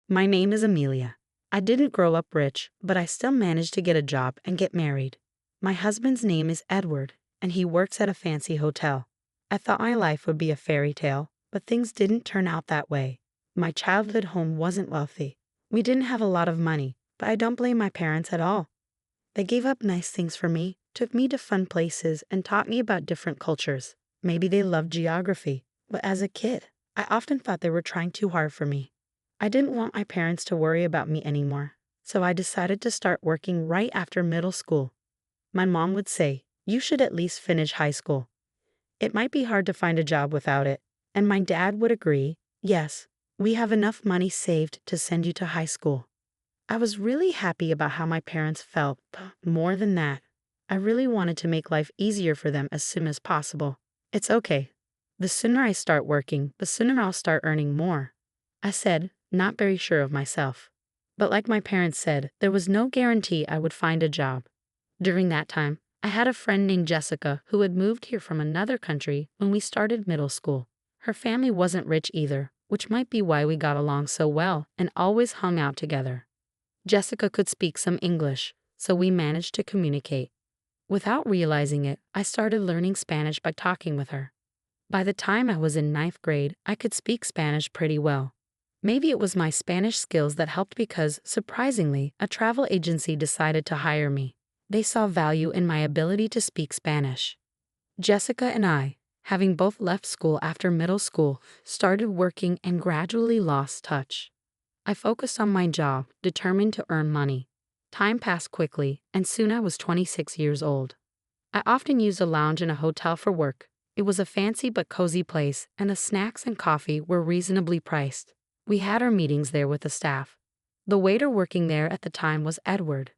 My name is Amelia. I didn't grow up rich, but I still managed to get a job and get married. My husband's name is Edward, and he works at a fancy hotel. I thought my life would be a fairy tale, but things didn't turn out that way. My childhood home wasn't wealthy. We didn't have a lot of money, but I don't blame my parents at all. They gave up nice things for me, took me to fun places, and taught me about different cultures. Maybe they loved geography, but as a kid, I often thought they were trying too hard for me. I didn't want my parents to worry about me anymore, so I decided to start working right after middle school. My mom would say, "You should at least finish high school. It might be hard to find a job without it." And my dad would agree, "Yes, we have enough money saved to send you to high school." I was really happy about how my parents felt, but more than that, I really wanted to make life easier for them as soon as possible. "It's okay. The sooner I start working, the sooner I'll start earning more," I said, not very sure of myself. But like my parents said, there was no guarantee I would find a job. During that time, I had a friend named Jessica who had moved here from another country when we started middle school. Her family wasn't rich either, which might be why we got along so well and always hung out together. Jessica could speak some English, so we managed to communicate. Without realizing it, I started learning Spanish by talking with her. By the time I was in ninth grade, I could speak Spanish pretty well. Maybe it was my Spanish skills that helped because, surprisingly, a travel agency decided to hire me. They saw value in my ability to speak Spanish. Jessica and I, having both left school after middle school, started working and gradually lost touch. I focused on my job, determined to earn money. Time passed quickly, and soon I was 26 years old. I often used a lounge in a hotel for work. It was a fancy but cozy place, and the snacks and coffee were reasonably priced. We had our meetings there with the staff. The waiter working there at the time was Edward.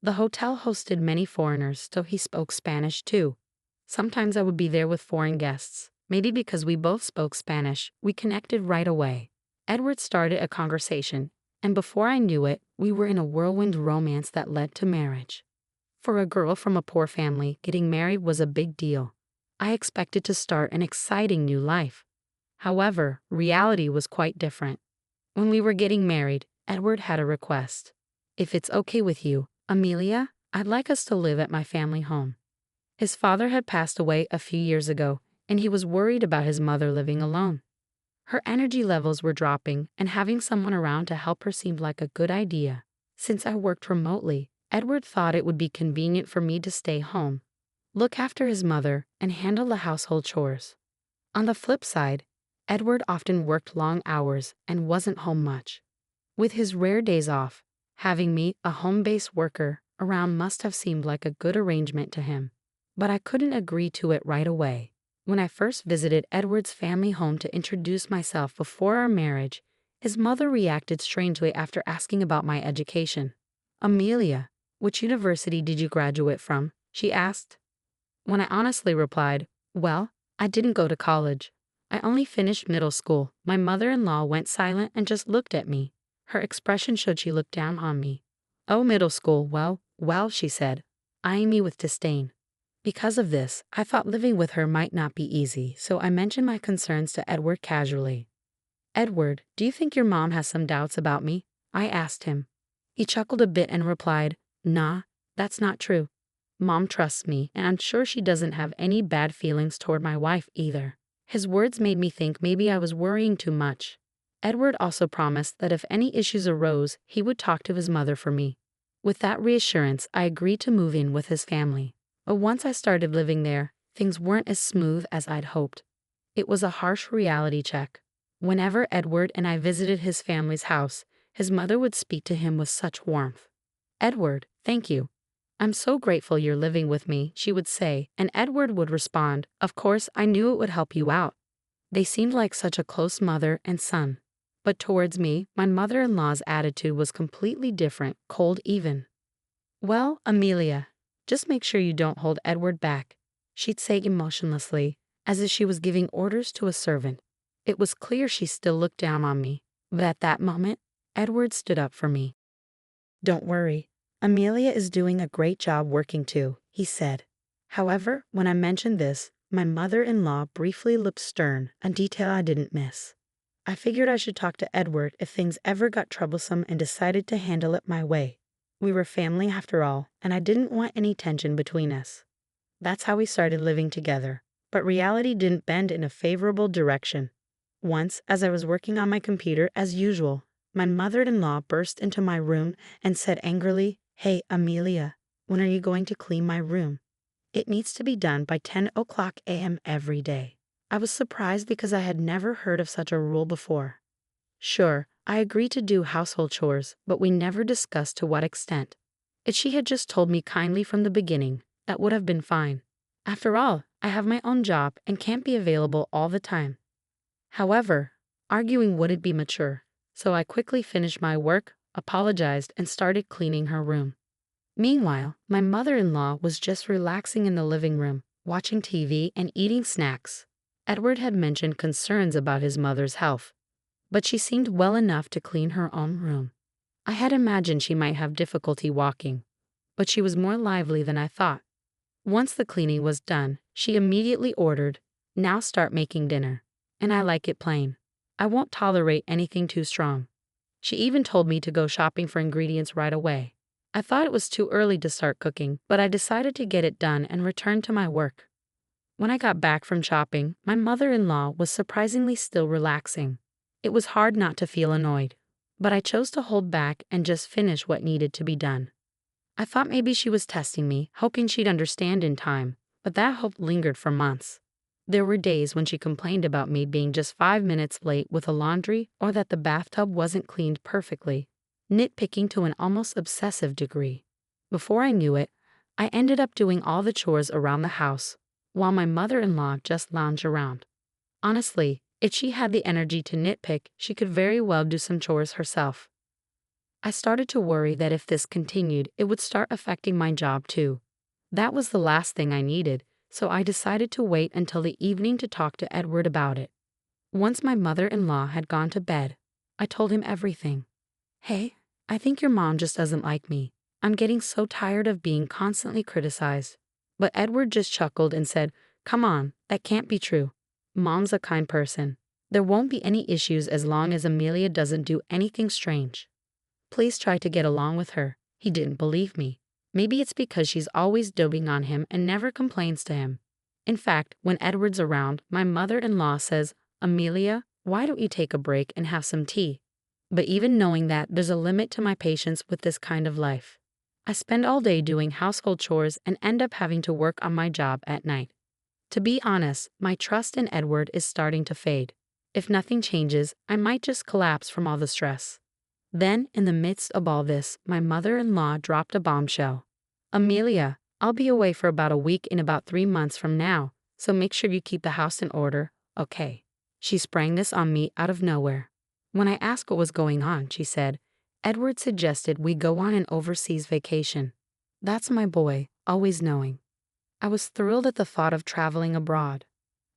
The hotel hosted many foreigners, so he spoke Spanish too. Sometimes I would be there with foreign guests. Maybe because we both spoke Spanish, we connected right away. Edward started a conversation, and before I knew it, we were in a whirlwind romance that led to marriage. For a girl from a poor family, getting married was a big deal. I expected to start an exciting new life. However, reality was quite different. When we were getting married, Edward had a request. "If it's okay with you, Amelia, I'd like us to live at my family home." His father had passed away a few years ago, and he was worried about his mother living alone. Her energy levels were dropping, and having someone around to help her seemed like a good idea. Since I worked remotely, Edward thought it would be convenient for me to stay home, look after his mother, and handle the household chores. On the flip side, Edward often worked long hours and wasn't home much. With his rare days off, having me, a home-based worker, around must have seemed like a good arrangement to him. But I couldn't agree to it right away. When I first visited Edward's family home to introduce myself before our marriage, his mother reacted strangely after asking about my education. "Amelia, which university did you graduate from?" she asked. When I honestly replied, "Well, I didn't go to college. I only finished middle school," my mother-in-law went silent and just looked at me. Her expression showed she looked down on me. "Oh, middle school, well," she said, eyeing me with disdain. Because of this, I thought living with her might not be easy, so I mentioned my concerns to Edward casually. "Edward, do you think your mom has some doubts about me?" I asked him. He chuckled a bit and replied, "Nah, that's not true. Mom trusts me, and I'm sure she doesn't have any bad feelings toward my wife either." His words made me think maybe I was worrying too much. Edward also promised that if any issues arose, he would talk to his mother for me. With that reassurance, I agreed to move in with his family. But once I started living there, things weren't as smooth as I'd hoped. It was a harsh reality check. Whenever Edward and I visited his family's house, his mother would speak to him with such warmth. "Edward, thank you. I'm so grateful you're living with me," she would say, and Edward would respond, "Of course, I knew it would help you out." They seemed like such a close mother and son. But towards me, my mother-in-law's attitude was completely different, cold even. "Well, Amelia, just make sure you don't hold Edward back," she'd say emotionlessly, as if she was giving orders to a servant. It was clear she still looked down on me, but at that moment, Edward stood up for me. "Don't worry. Amelia is doing a great job working too," he said. However, when I mentioned this, my mother-in-law briefly looked stern, a detail I didn't miss. I figured I should talk to Edward if things ever got troublesome and decided to handle it my way. We were family after all, and I didn't want any tension between us. That's how we started living together. But reality didn't bend in a favorable direction. Once, as I was working on my computer as usual, my mother-in-law burst into my room and said angrily, "Hey, Amelia, when are you going to clean my room? It needs to be done by 10 o'clock a.m. every day." I was surprised because I had never heard of such a rule before. Sure, I agreed to do household chores, but we never discussed to what extent. If she had just told me kindly from the beginning, that would have been fine. After all, I have my own job and can't be available all the time. However, arguing wouldn't be mature, so I quickly finished my work, apologized, and started cleaning her room. Meanwhile, my mother-in-law was just relaxing in the living room, watching TV and eating snacks. Edward had mentioned concerns about his mother's health, but she seemed well enough to clean her own room. I had imagined she might have difficulty walking, but she was more lively than I thought. Once the cleaning was done, she immediately ordered, "Now start making dinner." And I like it plain. I won't tolerate anything too strong. She even told me to go shopping for ingredients right away. I thought it was too early to start cooking, but I decided to get it done and return to my work. When I got back from shopping, my mother-in-law was surprisingly still relaxing. It was hard not to feel annoyed, but I chose to hold back and just finish what needed to be done. I thought maybe she was testing me, hoping she'd understand in time, but that hope lingered for months. There were days when she complained about me being just 5 minutes late with the laundry or that the bathtub wasn't cleaned perfectly, nitpicking to an almost obsessive degree. Before I knew it, I ended up doing all the chores around the house, while my mother-in-law just lounged around. Honestly, if she had the energy to nitpick, she could very well do some chores herself. I started to worry that if this continued, it would start affecting my job too. That was the last thing I needed, so I decided to wait until the evening to talk to Edward about it. Once my mother-in-law had gone to bed, I told him everything. "Hey, I think your mom just doesn't like me. I'm getting so tired of being constantly criticized." But Edward just chuckled and said, "Come on, that can't be true. Mom's a kind person. There won't be any issues as long as Amelia doesn't do anything strange. Please try to get along with her." He didn't believe me. Maybe it's because she's always doting on him and never complains to him. In fact, when Edward's around, my mother-in-law says, "Amelia, why don't you take a break and have some tea?" But even knowing that, there's a limit to my patience with this kind of life. I spend all day doing household chores and end up having to work on my job at night. To be honest, my trust in Edward is starting to fade. If nothing changes, I might just collapse from all the stress. Then, in the midst of all this, my mother-in-law dropped a bombshell. "Amelia, I'll be away for about a week in about 3 months from now, so make sure you keep the house in order, okay?" She sprang this on me out of nowhere. When I asked what was going on, she said, "Edward suggested we go on an overseas vacation." That's my boy, always knowing. I was thrilled at the thought of traveling abroad.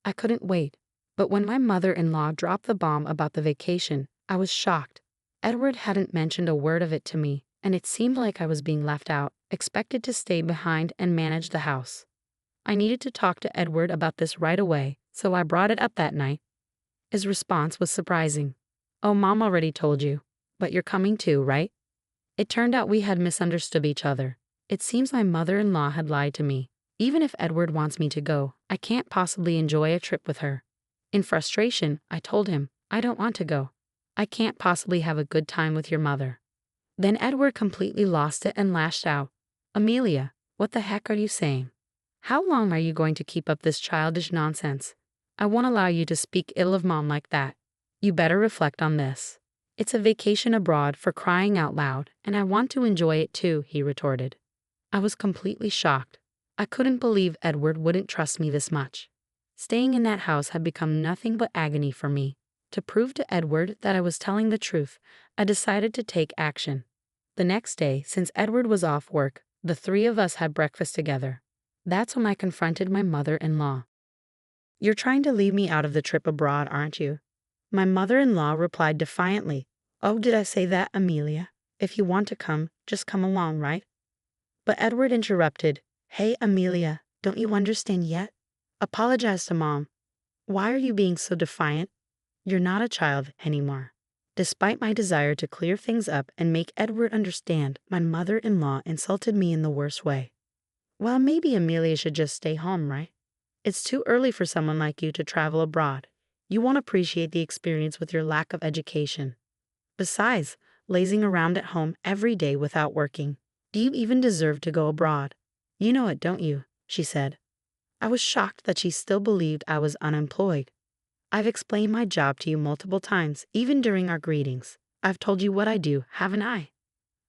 I couldn't wait, but when my mother-in-law dropped the bomb about the vacation, I was shocked. Edward hadn't mentioned a word of it to me, and it seemed like I was being left out, expected to stay behind and manage the house. I needed to talk to Edward about this right away, so I brought it up that night. His response was surprising. "Oh, Mom already told you, but you're coming too, right?" It turned out we had misunderstood each other. It seems my mother-in-law had lied to me. Even if Edward wants me to go, I can't possibly enjoy a trip with her. In frustration, I told him, "I don't want to go. I can't possibly have a good time with your mother." Then Edward completely lost it and lashed out. "Amelia, what the heck are you saying? How long are you going to keep up this childish nonsense? I won't allow you to speak ill of Mom like that. You better reflect on this. It's a vacation abroad, for crying out loud, and I want to enjoy it too," he retorted. I was completely shocked. I couldn't believe Edward wouldn't trust me this much. Staying in that house had become nothing but agony for me. To prove to Edward that I was telling the truth, I decided to take action. The next day, since Edward was off work, the three of us had breakfast together. That's when I confronted my mother-in-law. "You're trying to leave me out of the trip abroad, aren't you?" My mother-in-law replied defiantly, "Oh, did I say that, Amelia? If you want to come, just come along, right?" But Edward interrupted. "Hey, Amelia, don't you understand yet? Apologize to Mom. Why are you being so defiant? You're not a child anymore. Despite my desire to clear things up and make Edward understand, my mother-in-law insulted me in the worst way. Well, maybe Amelia should just stay home, right? It's too early for someone like you to travel abroad. You won't appreciate the experience with your lack of education. Besides, lazing around at home every day without working. Do you even deserve to go abroad? You know it, don't you? She said. I was shocked that she still believed I was unemployed. I've explained my job to you multiple times, even during our greetings. I've told you what I do, haven't I?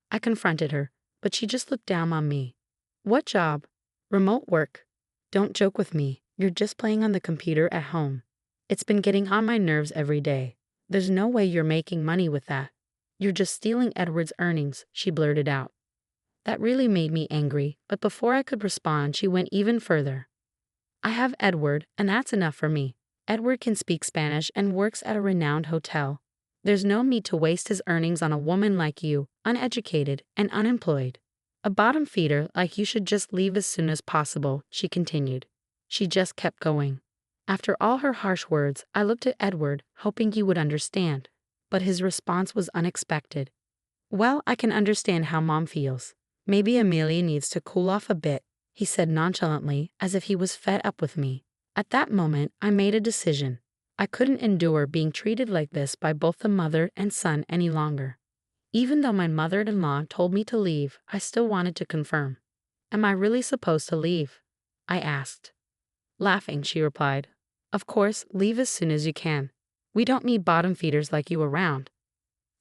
I confronted her, but she just looked down on me. What job? Remote work. Don't joke with me. You're just playing on the computer at home. It's been getting on my nerves every day. There's no way you're making money with that. You're just stealing Edward's earnings, she blurted out. That really made me angry, but before I could respond, she went even further. I have Edward, and that's enough for me. Edward can speak Spanish and works at a renowned hotel. There's no need to waste his earnings on a woman like you, uneducated and unemployed. A bottom feeder like you should just leave as soon as possible, she continued. She just kept going. After all her harsh words, I looked at Edward, hoping he would understand. But his response was unexpected. Well, I can understand how Mom feels. Maybe Amelia needs to cool off a bit, he said nonchalantly, as if he was fed up with me. At that moment, I made a decision. I couldn't endure being treated like this by both the mother and son any longer. Even though my mother-in-law told me to leave, I still wanted to confirm. Am I really supposed to leave? I asked. Laughing, she replied. Of course, leave as soon as you can. We don't need bottom feeders like you around.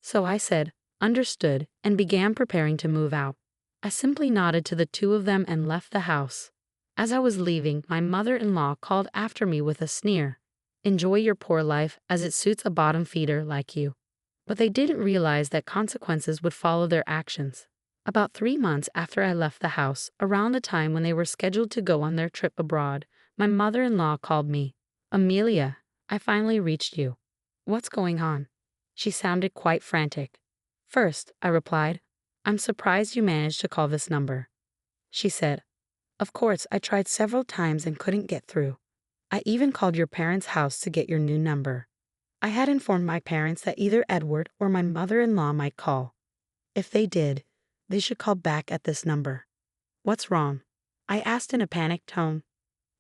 So I said, understood, and began preparing to move out. I simply nodded to the two of them and left the house. As I was leaving, my mother-in-law called after me with a sneer. Enjoy your poor life, as it suits a bottom feeder like you. But they didn't realize that consequences would follow their actions. About 3 months after I left the house, around the time when they were scheduled to go on their trip abroad, my mother-in-law called me. Amelia, I finally reached you. What's going on? She sounded quite frantic. First, I replied, I'm surprised you managed to call this number. She said, of course, I tried several times and couldn't get through. I even called your parents' house to get your new number. I had informed my parents that either Edward or my mother-in-law might call. If they did, they should call back at this number. What's wrong? I asked in a panicked tone.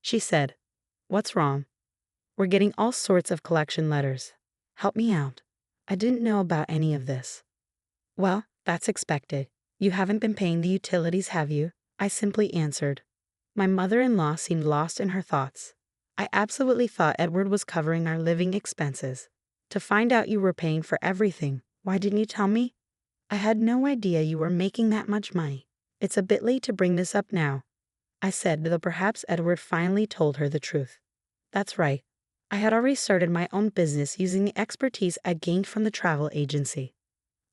She said, what's wrong? We're getting all sorts of collection letters. Help me out. I didn't know about any of this. Well, that's expected. You haven't been paying the utilities, have you? I simply answered. My mother-in-law seemed lost in her thoughts. I absolutely thought Edward was covering our living expenses. To find out you were paying for everything, why didn't you tell me? I had no idea you were making that much money. It's a bit late to bring this up now, I said, though perhaps Edward finally told her the truth. That's right. I had already started my own business using the expertise I gained from the travel agency.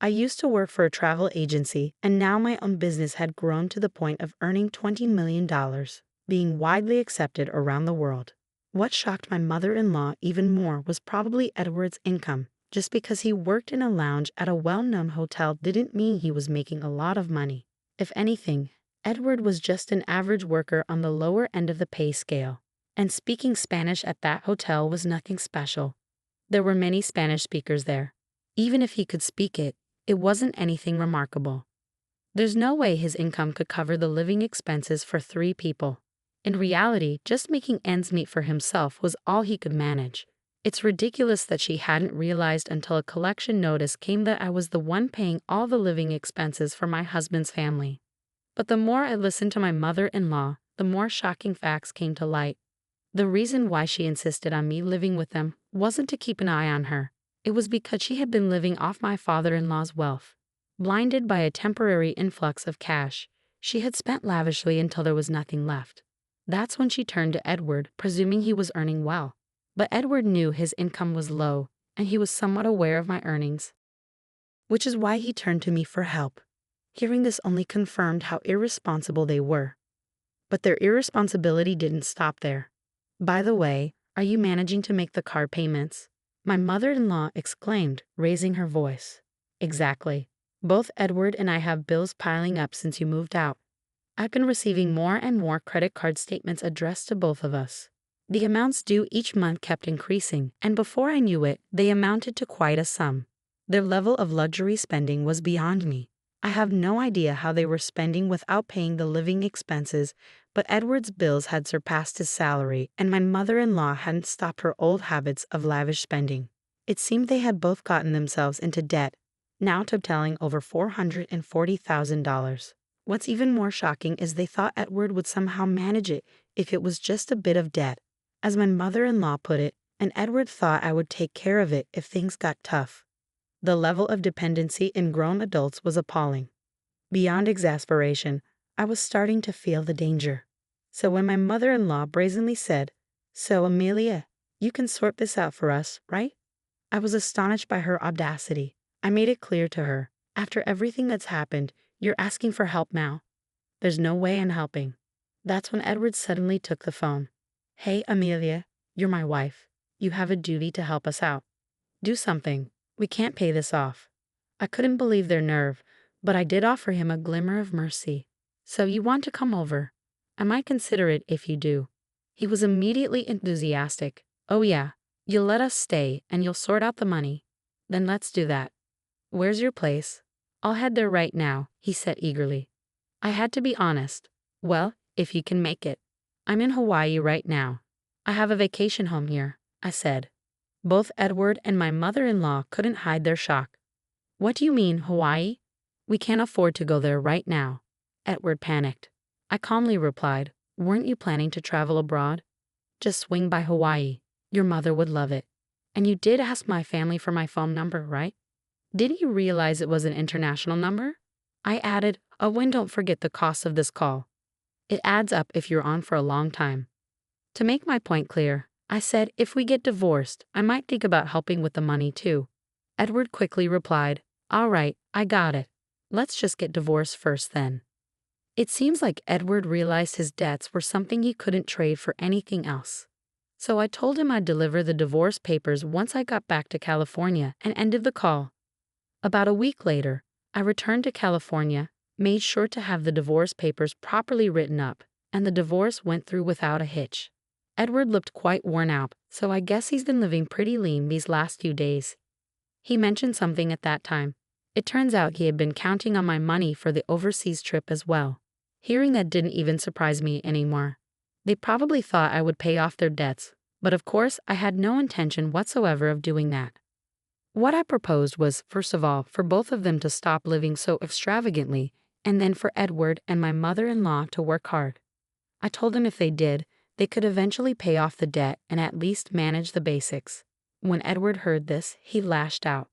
I used to work for a travel agency, and now my own business had grown to the point of earning $20 million, being widely accepted around the world. What shocked my mother-in-law even more was probably Edward's income. Just because he worked in a lounge at a well-known hotel didn't mean he was making a lot of money. If anything, Edward was just an average worker on the lower end of the pay scale. And speaking Spanish at that hotel was nothing special. There were many Spanish speakers there. Even if he could speak it, it wasn't anything remarkable. There's no way his income could cover the living expenses for 3 people. In reality, just making ends meet for himself was all he could manage. It's ridiculous that she hadn't realized until a collection notice came that I was the one paying all the living expenses for my husband's family. But the more I listened to my mother-in-law, the more shocking facts came to light. The reason why she insisted on me living with them wasn't to keep an eye on her. It was because she had been living off my father-in-law's wealth. Blinded by a temporary influx of cash, she had spent lavishly until there was nothing left. That's when she turned to Edward, presuming he was earning well. But Edward knew his income was low, and he was somewhat aware of my earnings, which is why he turned to me for help. Hearing this only confirmed how irresponsible they were. But their irresponsibility didn't stop there. By the way, are you managing to make the car payments? My mother-in-law exclaimed, raising her voice. Exactly. Both Edward and I have bills piling up since you moved out. I've been receiving more and more credit card statements addressed to both of us. The amounts due each month kept increasing, and before I knew it, they amounted to quite a sum. Their level of luxury spending was beyond me. I have no idea how they were spending without paying the living expenses, but Edward's bills had surpassed his salary, and my mother-in-law hadn't stopped her old habits of lavish spending. It seemed they had both gotten themselves into debt, now totaling over $440,000. What's even more shocking is they thought Edward would somehow manage it if it was just a bit of debt, as my mother-in-law put it, and Edward thought I would take care of it if things got tough. The level of dependency in grown adults was appalling. Beyond exasperation, I was starting to feel the danger. So when my mother-in-law brazenly said, "So, Amelia, you can sort this out for us, right?" I was astonished by her audacity. I made it clear to her, "After everything that's happened, you're asking for help now. There's no way in helping." That's when Edward suddenly took the phone. "Hey, Amelia, you're my wife. You have a duty to help us out. Do something. We can't pay this off." I couldn't believe their nerve, but I did offer him a glimmer of mercy. "So you want to come over? I might consider it if you do." He was immediately enthusiastic. "Oh yeah, you'll let us stay and you'll sort out the money. Then let's do that. Where's your place?" "I'll head there right now," he said eagerly. I had to be honest. "Well, if you can make it. I'm in Hawaii right now. I have a vacation home here," I said. Both Edward and my mother-in-law couldn't hide their shock. "What do you mean, Hawaii? We can't afford to go there right now." Edward panicked. I calmly replied, "Weren't you planning to travel abroad? Just swing by Hawaii. Your mother would love it. And you did ask my family for my phone number, right? Didn't you realize it was an international number?" I added, "Oh, and don't forget the cost of this call. It adds up if you're on for a long time." To make my point clear, I said if we get divorced, I might think about helping with the money too. Edward quickly replied, "All right, I got it. Let's just get divorced first then." It seems like Edward realized his debts were something he couldn't trade for anything else. So I told him I'd deliver the divorce papers once I got back to California and ended the call. About a week later, I returned to California, made sure to have the divorce papers properly written up, and the divorce went through without a hitch. Edward looked quite worn out, so I guess he's been living pretty lean these last few days. He mentioned something at that time. It turns out he had been counting on my money for the overseas trip as well. Hearing that didn't even surprise me anymore. They probably thought I would pay off their debts, but of course I had no intention whatsoever of doing that. What I proposed was, first of all, for both of them to stop living so extravagantly, and then for Edward and my mother-in-law to work hard. I told them if they did, they could eventually pay off the debt and at least manage the basics. When Edward heard this, he lashed out.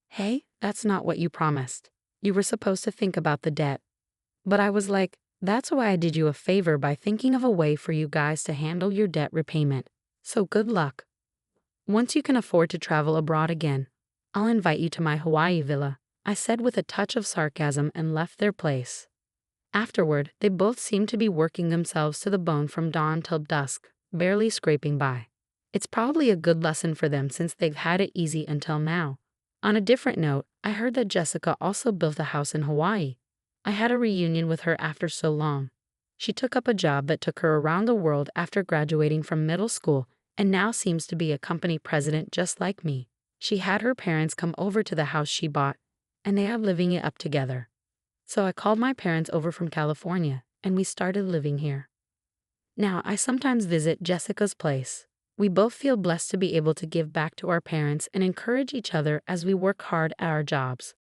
"Hey, that's not what you promised. You were supposed to think about the debt." But I was like, "That's why I did you a favor by thinking of a way for you guys to handle your debt repayment. So good luck. Once you can afford to travel abroad again, I'll invite you to my Hawaii villa," I said with a touch of sarcasm and left their place. Afterward, they both seemed to be working themselves to the bone from dawn till dusk, barely scraping by. It's probably a good lesson for them since they've had it easy until now. On a different note, I heard that Jessica also built a house in Hawaii. I had a reunion with her after so long. She took up a job that took her around the world after graduating from middle school and now seems to be a company president just like me. She had her parents come over to the house she bought, and they are living it up together. So I called my parents over from California, and we started living here. Now, I sometimes visit Jessica's place. We both feel blessed to be able to give back to our parents and encourage each other as we work hard at our jobs.